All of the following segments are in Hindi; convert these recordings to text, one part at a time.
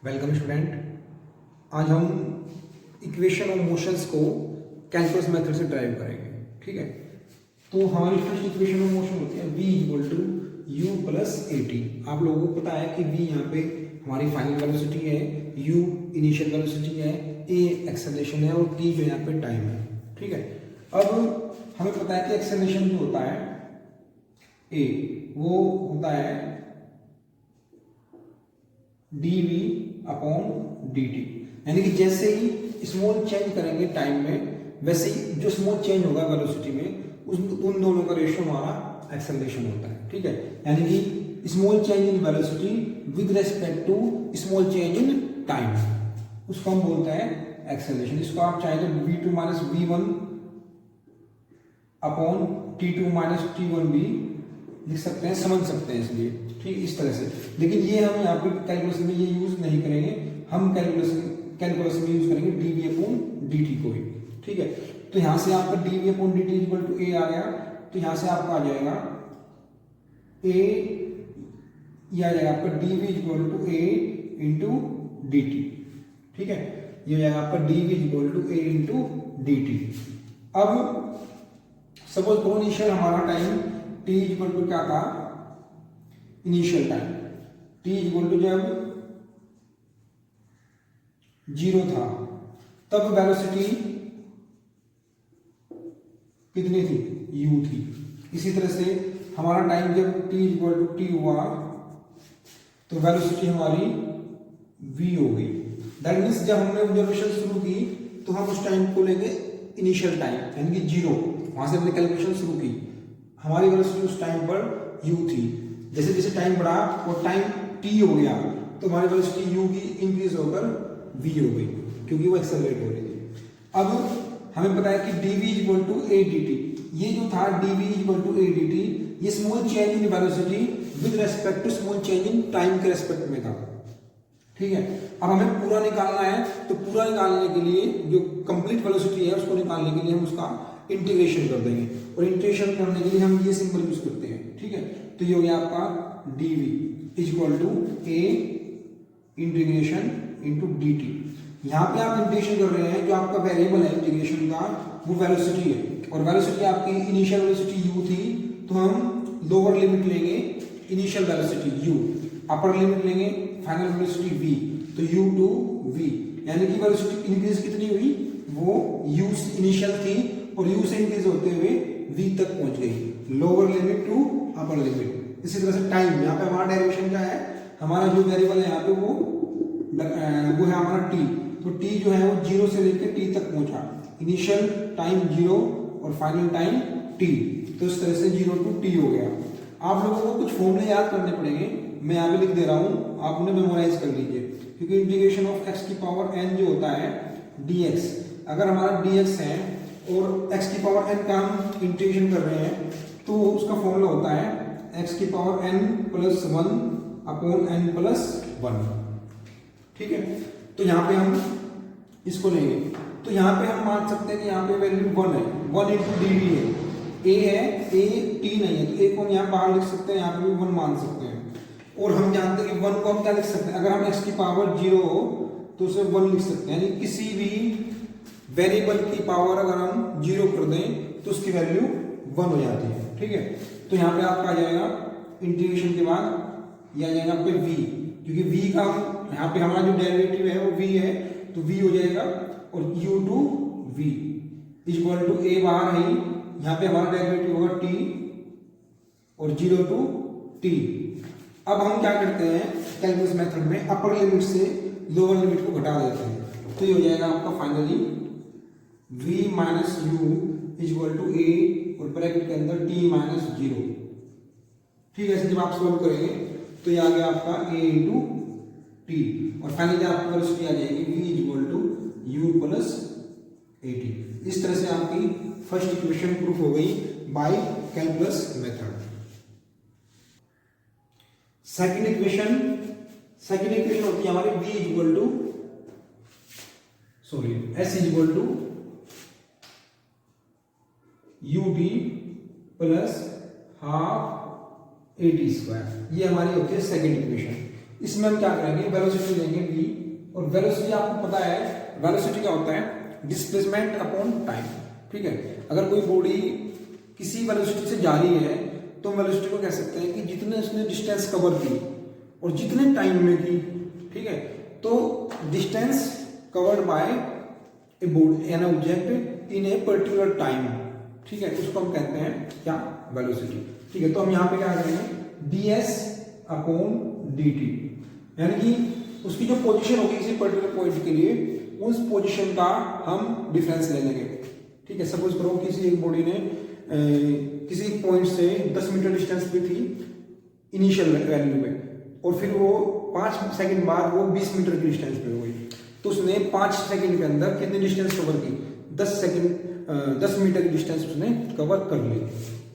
Welcome student. आज हम इक्वेशन ऑफ मोशंस को कैलकुलस मेथड से ड्राइव करेंगे। ठीक है, तो हमारी फर्स्ट इक्वेशन ऑफ मोशन होती है v equal to u plus a t. आप लोगों को पता है कि v यहाँ पे हमारी फाइनल वेलोसिटी है, u इनिशियल वेलोसिटी है, a एक्सेलरेशन है और t जो यहाँ पे टाइम है। ठीक है, अब हमें पता है कि एक्सेलरेशन जो होता है a वो होता है dv अपॉन dt, यानी कि जैसे ही स्मॉल चेंज करेंगे टाइम में वैसे ही जो स्मॉल चेंज होगा वेलोसिटी में उन दोनों का रेशियो हमारा एक्सेलरेशन होता है। ठीक है, यानी कि small change in velocity with respect to small change in time, उसको हम बोलते हैं एक्सेलरेशन। इसको आप चाहे तो v2 minus v1 upon t2 minus t1 भी लिख सकते हैं, समझ सकते हैं इसलिए। ठीक, इस तरह से। लेकिन ये हम यहाँ पे कैलकुलेशन में ये यूज नहीं करेंगे, हम कैलकुलेशन में यूज करेंगे dv अपॉन dt को ही। ठीक है, तो यहाँ से आपका dv upon dt equal to a आ गया, तो यहाँ से आपका आ जाएगा a, ये आ जाएगा आपका dv equal to a into dt। ठीक है, ये हो जाएगा आपका dv equal to a into dt। अब सपोज करो इनिशियल हमारा टाइम t इक्वल टू क्या था, initial time t equal to जब 0 था तब वेलोसिटी कितनी थी, u थी। इसी तरह से हमारा टाइम जब t इक्वल टू t हुआ तो वेलोसिटी हमारी v हो गई। दैट मीन्स जब हमने ऑब्जर्वेशन शुरू की तो हम उस टाइम को लेंगे इनिशियल टाइम, यानी कि 0, वहां से हमने कैलकुलेशन शुरू की। हमारी वेलोसिटी उस टाइम पर u थी। जैसे जैसे टाइम बढ़ा और टाइम t हो गया तो हमारी वेलोसिटी u की इंक्रीज होकर v हो गई, क्योंकि वो एक्सेलरेट हो रही थी। अब हमें पता है कि dv equal to a dt, ये जो था dv equal to a dt, ये small change in velocity with respect to small change in time के रेस्पेक्ट में था। ठीक है, अब हमें पूरा निकालना है, तो पूरा निकालने के लिए जो कंप्लीट वेलोसिटी है उसको निकालने के लिए हम उसका इंटीग्रेशन कर देंगे, और इंटीग्रेशन करने के लिए हम ये सिंबल यूज करते हैं। ठीक है, तो ये हो गया आपका dv equal to a integration into dt। यहाँ पे आप इंटीग्रेशन कर रहे हैं, जो आपका वेरिएबल है इंटीग्रेशन का वो वेलोसिटी है, और वेलोसिटी आपकी इनिशियल वेलोसिटी u थी, तो हम लोअर लिमिट लेंगे initial velocity u, upper limit लेंगे फाइनल वेलोसिटी v, तो u टू v, यानी कि वेलोसिटी इंक्रीज कितनी हुई, वो u इनिशियल थी और u से इंक्रीज होते हुए v तक पहुंच गई, lower limit to upper limit. इसी तरह से टाइम, यहाँ पे हमारा डेरिवेशन क्या है, हमारा जो वेरिएबल है यहाँ पे वो है हमारा t, तो t जो है वो 0 से लेकर t तक पहुंचा, इनिशियल टाइम 0 और फाइनल टाइम t, तो इस तरह से 0 टू t हो गया। आप लोगों को कुछ फॉर्मूले याद करने पड़ेंगे, मैं यहाँ पे लिख दे रहा हूँ, आप उन्हें मेमोराइज कर लीजिए, क्योंकि इंटीग्रेशन ऑफ x की पावर n जो होता है dx, अगर हमारा dx है और x की पावर n का हम इंटीग्रेशन कर रहे हैं तो उसका फॉर्मूला होता है x की power n plus 1 upon n plus 1। ठीक है, तो यहाँ पे हम इसको लेंगे, तो यहाँ पे हम मान सकते हैं कि यहाँ पे वैल्यू 1 है, 1 इंटू dv है, a है, a t नहीं है, तो a को हम यहाँ बाहर लिख सकते हैं, यहाँ पे भी 1 मान सकते हैं। और हम जानते हैं कि 1 को हम क्या लिख सकते हैं, अगर हम x की पावर 0 हो तो उसे 1 लिख सकते हैं, यानी किसी भी वेरिएबल की पावर अगर हम 0 कर दें तो उसकी वैल्यू 1 हो जाती है। ठीक है, तो यहाँ पे आपका आ जाएगा इंटीग्रेशन के बाद ये आ जाएगा पे v, क्योंकि v का यहाँ पे हमारा जो डेरिवेटिव है वो v है, तो v हो जाएगा, और u to v equal to a बाहर है, यहाँ पे हमारा डेरिवेटिव होगा t और 0 टू t। अब हम क्या करते हैं कैलकुलस मेथड में, अपर लिमिट से लोअर लिमिट को घटा देते हैं, तो ये हो जाएगा आपका finally v minus u equal to a और ब्रैकेट के अंदर t माइनस 0। ठीक है, ऐसे जब आप सॉल्व करेंगे तो ये आ गया आपका a इंटू टी, और फाइनली आपकी वेलोसिटी आ जाएगी v equal to u plus a t। इस तरह से आपकी फर्स्ट इक्वेशन प्रूफ हो गई by calculus method. Second equation होती है हमारी v equal to s equal to ut plus half a t square, ये हमारी होती है सेकेंड इक्वेशन। इसमें हम क्या करेंगे, वेलोसिटी लेंगे v, और वेलोसिटी आपको पता है वेलोसिटी क्या होता है, डिस्प्लेसमेंट अपॉन टाइम। ठीक है, अगर कोई बॉडी किसी वेलोसिटी से जा रही है तो वेलोसिटी को कह सकते हैं कि जितने उसने डिस्टेंस कवर की और जितने टाइम में की। ठीक है, तो distance covered by a body an object in a particular time. ठीक है, उसको हम कहते हैं क्या, वेलोसिटी। ठीक है, तो हम यहाँ पे क्या करेंगे, ds अपॉन dt, यानी कि उसकी जो पोजीशन होगी किसी पर्टिकुलर पॉइंट के लिए, उस पोजीशन का हम डिफरेंस ले लेंगे। ठीक है, सपोज करो किसी एक बॉडी ने किसी एक पॉइंट से 10 मीटर डिस्टेंस पे थी इनिशियल वैल्यू में, और फिर वो 5 सेकंड बाद वो 20 मीटर की डिस्टेंस पे हो गई, तो उसने 5 सेकंड के अंदर कितनी डिस्टेंस कवर की, 10 मीटर की डिस्टेंस उसने कवर कर ली।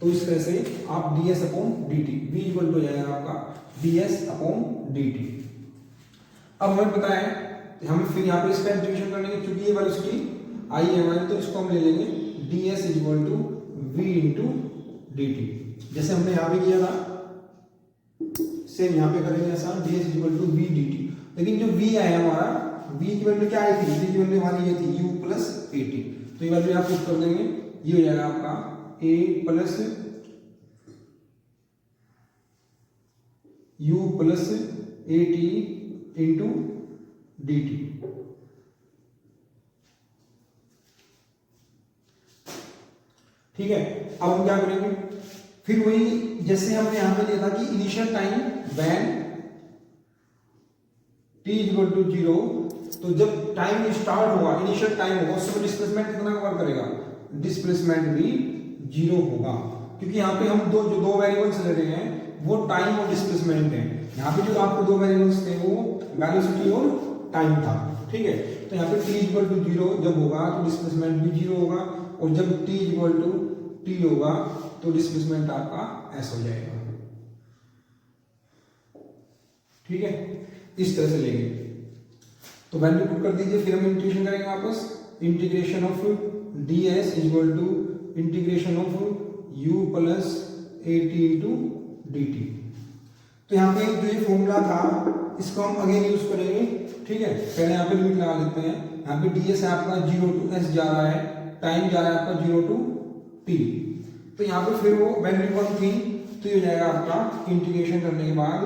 तो इस तरह से आप ds upon dt, v equal to जाएगा आपका ds अपॉन dt। अब हमें पता है, हमें फिर यहाँ पे इसका इंटीग्रेशन करने के, क्योंकि ये वेलोसिटी आई है हमारी, तो इसको हम ले लेंगे ds equal to v into dt, जैसे हमने यहाँ पे किया था सेम यहाँ पे करेंगे ऐसा, ds equal to v dt। लेकिन जो v आया हमारा, v की वैल्यू क्या आई थी, v की वैल्यू हमारी ये थी u प्लस at, तो ये वैल्यू आप पुट कर देंगे, ये हो जाएगा आपका a plus u plus at into dt। ठीक है, अब हम क्या करेंगे, फिर वही जैसे हमने यहां पे लिया था कि initial time when t equal to 0, तो जब टाइम स्टार्ट होगा, इनिशियल टाइम होगा, उस समय डिस्प्लेसमेंट कितना कवर करेगा, डिस्प्लेसमेंट भी 0 होगा, क्योंकि यहाँ पे हम दो वेरिएबल्स ले रहे हैं, वो टाइम और डिस्प्लेसमेंट है। यहाँ पे जो आपको दो वेरिएबल्स थे वो वेलोसिटी और टाइम था। ठीक है, तो यहाँ पे t इक्वल टू 0 जब होगा तो डिस्प्लेसमेंट भी 0 होगा, और जब t इक्वल टू t होगा तो डिस्प्लेसमेंट आपका s हो जाएगा। ठीक है, इस तरह से लेंगे, तो वैल्यू पुट कर दीजिए, फिर हम इंटीग्रेशन करेंगे वापस, integration of ds equal to integration of u plus at into dt। तो यहाँ पे जो ये फॉर्मूला था इसको हम अगेन यूज करेंगे। ठीक है, पहले यहाँ पे लिमिट लगा लेते हैं, यहाँ पे ds है आपका 0 टू s जा रहा है, टाइम जा रहा है आपका 0 टू t, तो यहाँ पे फिर वो वैल्यू 1 थी, तो ये हो जाएगा आपका इंटीग्रेशन करने के बाद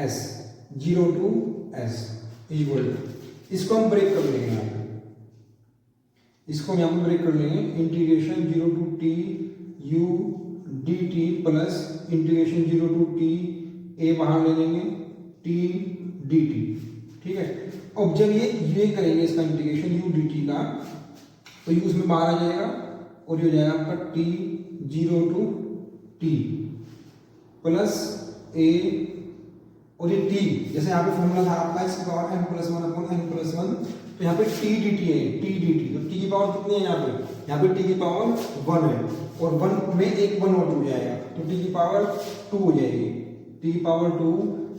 s 0 to s equal to, इसको हम ब्रेक कर लेंगे यहाँ पे, इसको हम यहाँ पे ब्रेक कर लेंगे, integration 0 to t u dt plus integration 0 to t a बाहर ले लेंगे t dt। ठीक है, अब जब ये करेंगे इसका इंटीग्रेशन u dt का, तो u उसमें बाहर आ जाएगा, और ये हो जाएगा आपका t 0 to t plus a, और ये t जैसे यहाँ पे फॉर्मूला था आपका इसकी power n plus 1 upon n plus 1, तो यहाँ पे t dt है, t dt, तो t की पावर कितनी है यहाँ पे t की पावर 1 है, और 1 में एक 1 और जुड़ जाएगा, तो t की पावर 2 हो जाएगी, t की पावर 2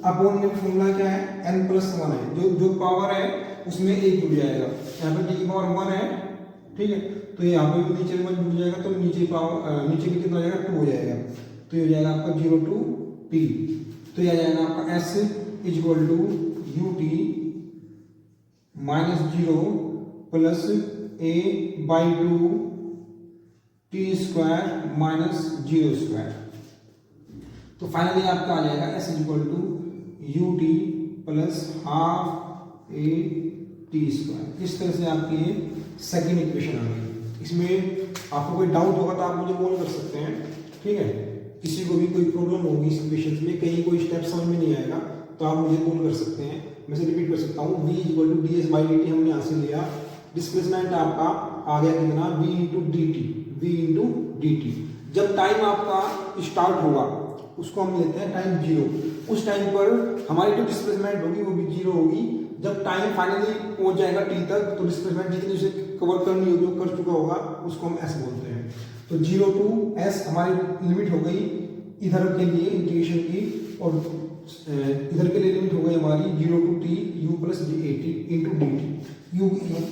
अपॉन में फॉर्मूला क्या है, n प्लस 1 है, जो पावर है उसमें एक जुड़ जाएगा, यहाँ पे t की पावर 1 है। ठीक है, तो यहाँ पे भी नीचे 1 जुड़ जाएगा, तो नीचे पावर नीचे भी कितना हो जाएगा, 2 हो जाएगा, तो ये हो जाएगा आपका 0 टू t, तो ये आ जाएगा आपका s equal to ut minus 0 plus a by 2 t square minus 0 square, तो फाइनली आपका आ जाएगा s equal to ut plus half a t square. इस तरह से आपकी ये सेकेंड इक्वेशन आ गई। इसमें आपको कोई डाउट होगा तो आप मुझे कॉल कर सकते हैं। ठीक है, किसी को भी कोई प्रॉब्लम होगी इस इक्वेशन में, कहीं कोई स्टेप समझ में नहीं आएगा तो आप मुझे कॉल कर सकते हैं। मैं से रिपीट कर सकता हूँ, v equal to ds by dt हमने यहाँ से लिया, डिस्प्लेसमेंट आपका आ गया कितना, v इंटू dt। जब टाइम आपका स्टार्ट होगा उसको हम लेते हैं टाइम 0, उस टाइम पर हमारी जो डिस्प्लेसमेंट होगी वो भी 0 होगी। जब टाइम फाइनली पहुंच जाएगा t तक, तो डिस्प्लेसमेंट जितनी उसे कवर करनी होगी वो कर चुका होगा, उसको हम s बोलते हैं। तो 0 टू s हमारी लिमिट हो गई इधर के लिए इंटीग्रेशन की, और इधर के लिए लिमिट हो गई हमारी 0 to t u plus at into dt।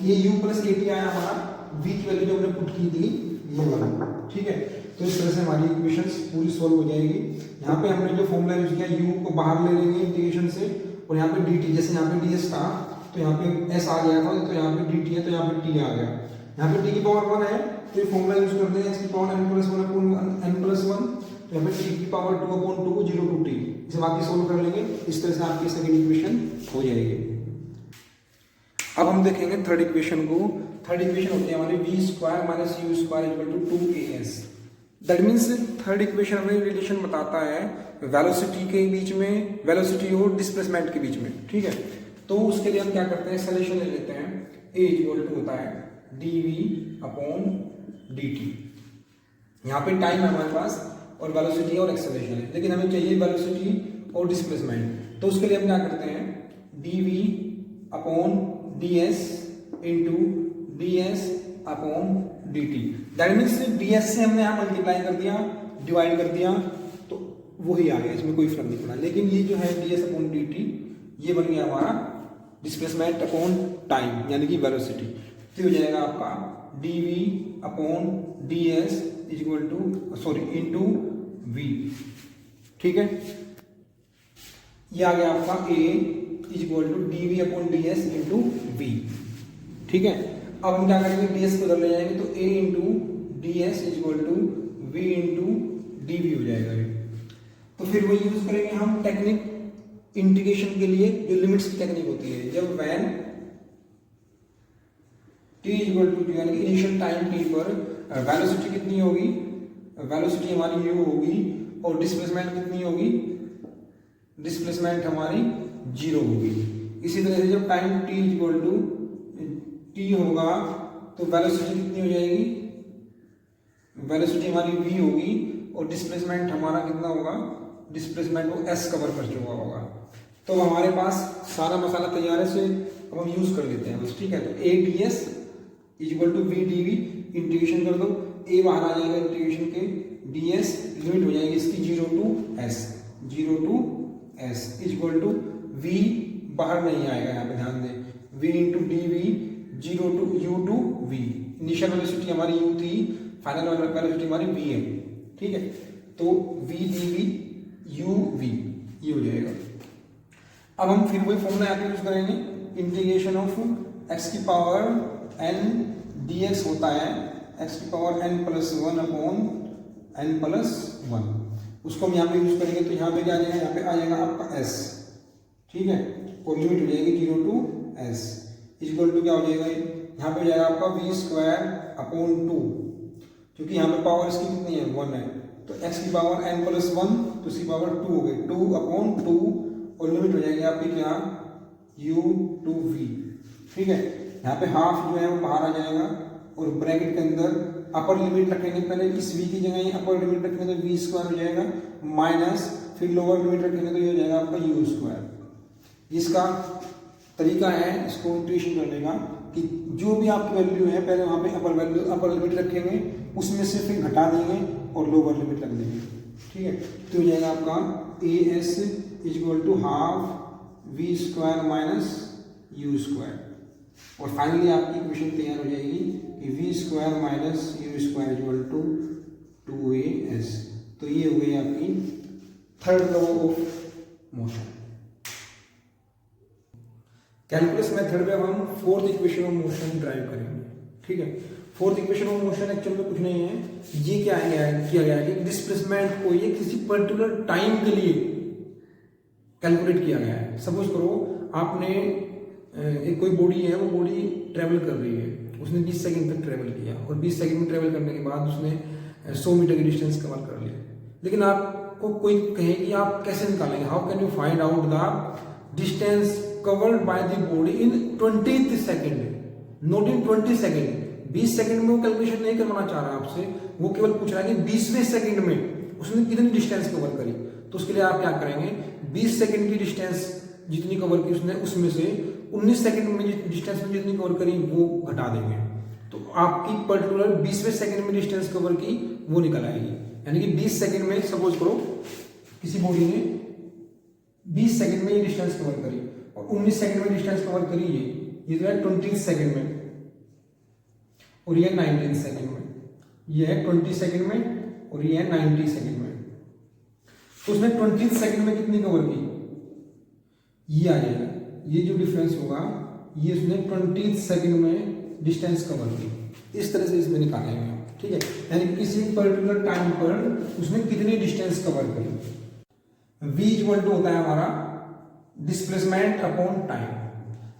ये u प्लस at आया हमारा, v की वैल्यू जो हमने पुट की थी ये वाला। ठीक है, तो इस तरह से हमारी इक्वेशंस पूरी सॉल्व हो जाएगी। यहाँ पे हमने जो फॉर्मूला यूज किया, u को बाहर ले लेंगे इंटीग्रेशन से, और यहाँ पे डी टी, जैसे यहाँ पे डी एस था तो यहाँ पे एस आ गया था, तो यहाँ पे डी टी है तो यहाँ पे टी आ गया। यहाँ पे टी की पावर 1 है तो ये फॉर्मूला यूज करते हैं, इसकी power n plus 1 upon n plus 1, तो यहाँ पे टी की पावर 2 अपॉन 2 0 टू टी, इसे बाकी सोल्व कर लेंगे, इस तरह से आपकी सेकंड इक्वेशन हो जाएगी। अब हम देखेंगे थर्ड इक्वेशन को। थर्ड इक्वेशन होती है हमारी v square minus u square equal to 2as। That means third equation हमें रिलेशन बताता है वेलोसिटी के बीच में, वेलोसिटी और डिस्प्लेसमेंट के बीच में, ठीक है। तो उसके लिए हम क्या करते हैं, सॉल्यूशन ले लेते हैं। a इक्वल टू होता है dv अपॉन dt। यहाँ पे टाइम है हमारे पास और वेलोसिटी और एक्सेलरेशन है, लेकिन हमें चाहिए वेलोसिटी और डिस्प्लेसमेंट। तो उसके लिए हम क्या करते हैं, dv upon ds into ds upon dt। That means ds से हमने यहाँ मल्टीप्लाई कर दिया, डिवाइड कर दिया, तो वही आ गया, इसमें कोई फर्क नहीं पड़ा। लेकिन ये जो है ds अपॉन dt ये बन गया हमारा डिस्प्लेसमेंट अपॉन टाइम यानी कि वेलोसिटी। तो हो जाएगा आपका dv upon ds equal to sorry into v, ठीक है। ये आ गया आपका a equal to dv upon ds into v, ठीक है। अब हम क्या करेंगे, ds को उधर ले जाएंगे तो a into ds equal to v into dv हो जाएगा ये। तो फिर वो यूज करेंगे हम टेक्निक इंटीग्रेशन के लिए, जो लिमिट्स की टेक्निक होती है। जब वैन t इक्वल टू यानी कि इनिशियल टाइम t पर वेलोसिटी कितनी होगी, वेलोसिटी हमारी u होगी और डिस्प्लेसमेंट कितनी होगी, डिस्प्लेसमेंट हमारी 0 होगी। इसी तरह से जब time t equal to t होगा तो वेलोसिटी कितनी हो जाएगी, वेलोसिटी हमारी v होगी और डिस्प्लेसमेंट हमारा कितना होगा, डिस्प्लेसमेंट को s कवर कर चुका होगा। तो हमारे पास सारा मसाला तैयार है, से अब हम यूज कर लेते हैं बस, ठीक है। तो a ds equal to v dv, integration कर दो, a बाहर आ जाएगा इंटीग्रेशन के, ds लिमिट हो जाएगी इसकी 0 to s, 0 to s equal to v बाहर नहीं आएगा, यहाँ पे ध्यान दें, v into dv 0 to u to v। Initial velocity हमारी u थी, फाइनल वेलोसिटी हमारी v है, ठीक है। तो v dv u v ये हो जाएगा। अब हम फिर वही फॉर्मूला यहाँ पे यूज करेंगे, इंटीग्रेशन ऑफ x की पावर n dx होता है x की power n plus 1 upon n plus 1, उसको हम यहाँ पे यूज करेंगे। तो यहाँ पे क्या आ जाएगा, यहाँ पे आ जाएगा आपका s, ठीक है, और लिमिट हो जाएगी 0 टू s इक्वल टू क्या हो जाएगा, यहाँ पे हो जाएगा आपका v स्क्वायर अपॉन 2, क्योंकि यहाँ पे पावर इसकी कितनी है 1 है, तो x की पावर n प्लस 1 तो इसकी पावर 2 हो गई, 2 अपॉन 2 और लिमिट हो जाएगी आपकी क्या u टू v, ठीक है। यहाँ पे हाफ जो है वो बाहर आ जाएगा और ब्रैकेट के अंदर अपर लिमिट रखेंगे, पहले इस v की जगह अपर लिमिट रखेंगे तो v स्क्वायर हो जाएगा, माइनस फिर लोअर लिमिट रखेंगे तो ये हो जाएगा आपका u स्क्वायर। इसका तरीका है इसको इंटीग्रेशन करने का कि जो भी आपकी वैल्यू है पहले वहाँ पे अपर वैल्यू अपर लिमिट रखेंगे, उसमें से फिर घटा देंगे और लोअर लिमिट रख देंगे, ठीक है। तो हो जाएगा आपका as equal to half v square minus u square, और फाइनली आपकी इक्वेशन तैयार हो जाएगी कि v square minus u square equal to 2as। तो ये हो गई आपकी third law of motion. Calculus method में हम fourth equation of motion derive करेंगे, ठीक है। Fourth equation of motion actual में कुछ नहीं है, ये क्या है किया गया है कि डिस्प्लेसमेंट को ये किसी पर्टिकुलर टाइम के लिए कैलकुलेट किया गया है। सपोज करो आपने एक कोई बॉडी है, वो बॉडी ट्रेवल कर रही है, उसने 20 सेकंड तक ट्रेवल किया और 20 सेकंड में ट्रेवल करने के बाद उसने 100 मीटर की डिस्टेंस कवर कर लिया। लेकिन आपको कोई कहे कि आप कैसे निकालेंगे, how can you find out the distance covered by the body in 20 second, not in 20 second. 20 second में वो कैलकुलेशन नहीं करवाना चाह रहा आपसे, वो केवल पूछ रहा है कि 20वें सेकंड में उसने कितनी डिस्टेंस कवर करी। तो उसके लिए आप क्या करेंगे, 20 सेकंड की डिस्टेंस जितनी कवर की उसने, उसमें से 19 सेकंड में डिस्टेंस में जितनी कवर करी वो घटा देंगे, तो आपकी पर्टिकुलर 20वें सेकंड में डिस्टेंस कवर की वो निकल आएगी। यानी कि 20 सेकंड में सपोज करो किसी बॉडी ने 20 सेकंड में ये डिस्टेंस कवर करी और 19 सेकंड में डिस्टेंस कवर करी, ये जो है 20 सेकंड में और ये 19 सेकंड में, ये है 20 सेकंड में और ये है 90 सेकंड में। तो उसने 20 सेकंड में कितनी कवर की, ये आ जाएगा, ये जो डिफरेंस होगा ये उसने 20 सेकंड में डिस्टेंस कवर की। इस तरह से इसमें निकालेंगे, ठीक है, यानी कि किसी पर्टिकुलर टाइम पर उसने कितनी डिस्टेंस कवर करी। v इक्वल टू होता है हमारा डिस्प्लेसमेंट अपॉन टाइम,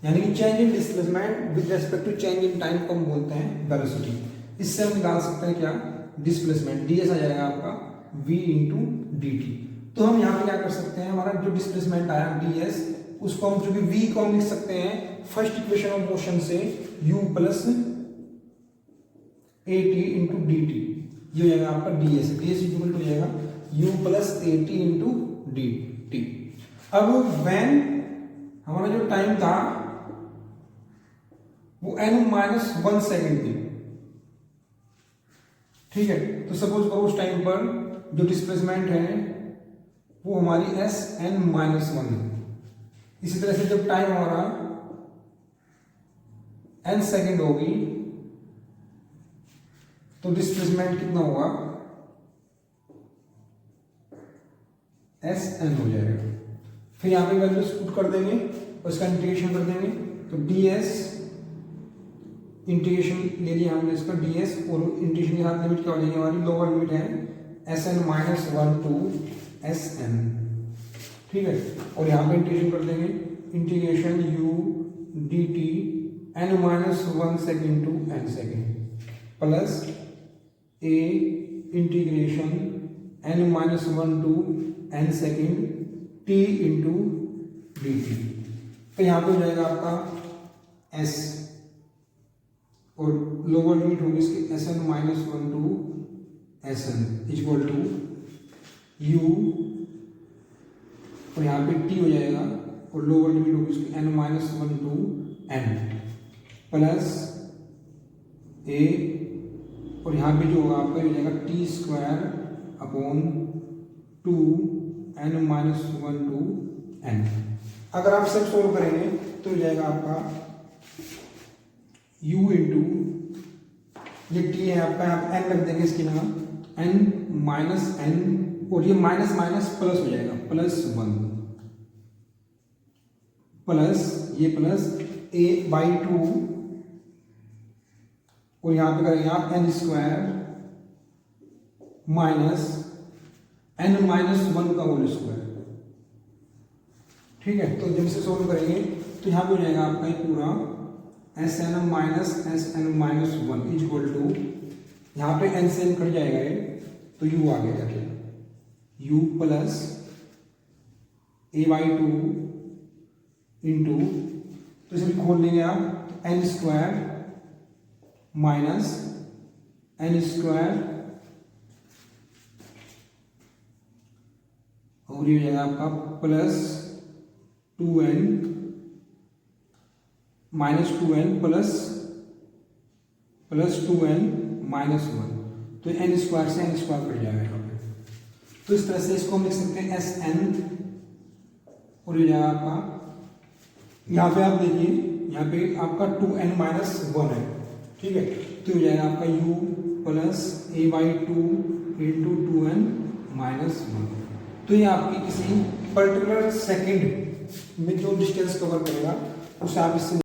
यानी कि change in displacement with respect to change in time को हम बोलते हैं वेलोसिटी। इससे हम निकाल सकते हैं क्या, डिस्प्लेसमेंट, ds आ जाएगा आपका v इंटू dt। तो हम यहाँ पे क्या कर सकते हैं, हमारा जो डिस्प्लेसमेंट आया ds, उसको हम चूंकि v को हम लिख सकते हैं फर्स्ट इक्वेशन ऑफ मोशन से u plus at into dt, ये हो जाएगा आपका ds इक्वल टू हो जाएगा u plus at into dt। अब व्हेन हमारा जो टाइम था वो n-1 सेकेंड थी, ठीक है, तो सपोज करो उस टाइम पर जो डिस्प्लेसमेंट है वो हमारी Sn-1 है। इसी तरह से जब टाइम हमारा n सेकेंड होगी तो डिस्प्लेसमेंट कितना होगा, Sn हो जाएगा। फिर यहाँ पे वैल्यूज पुट कर देंगे और इसका इंटीग्रेशन कर देंगे, तो ds इंटीग्रेशन ले लिया हमने इसका ds, और इंटीग्रेशन के साथ लिमिट क्या हो जाएगी हमारी, लोअर लिमिट है Sn-1 टू Sn, ठीक है, और यहाँ पे इंटीग्रेशन कर देंगे, integration u dt n-1 second to n second plus a integration n-1 to n second t into dt। तो यहाँ पे हो जाएगा आपका s और लोअर लिमिट होगी इसकी Sn-1 to Sn equal to u, और यहाँ पे t हो जाएगा और लोअर लिमिट होगी इसकी n-1 to n plus a, और यहाँ पे जो होगा आपका हो जाएगा t square upon 2 n-1 to n। अगर आप सब सोल्व करेंगे तो हो जाएगा आपका u इंटू ये t है आपका, यहाँ पे n रख देंगे इसकी जगह, n-n, और ये माइनस माइनस प्लस हो जाएगा +1 प्लस ये प्लस a/2, और यहाँ पे करेंगे आप n स्क्वायर माइनस n-1 का होल स्क्वायर, ठीक है। तो जब इसे सोल्व करेंगे तो यहाँ पे हो जाएगा आपका ये पूरा Sn-1 इक्वल टू, यहाँ पे n से n कट जाएगा ये, तो u आ गया जाके u प्लस a/2 इंटू, तो इसे भी खोल लेंगे आप, n square minus n square, और ये हो जाएगा आपका plus 2n minus 2n plus 2n minus 1, तो n स्क्वायर से n स्क्वायर कट जाएगा यहाँ पे। तो इस तरह से इसको हम लिख सकते हैं Sn, और ये जाएगा आपका, यहाँ पे आप देखिए यहाँ पे आपका 2n माइनस 1 है, ठीक है, तो ये जाएगा आपका u plus a/2 into 2n minus 1। तो ये आपकी किसी पर्टिकुलर सेकंड में जो डिस्टेंस कवर करेगा उसे आप इससे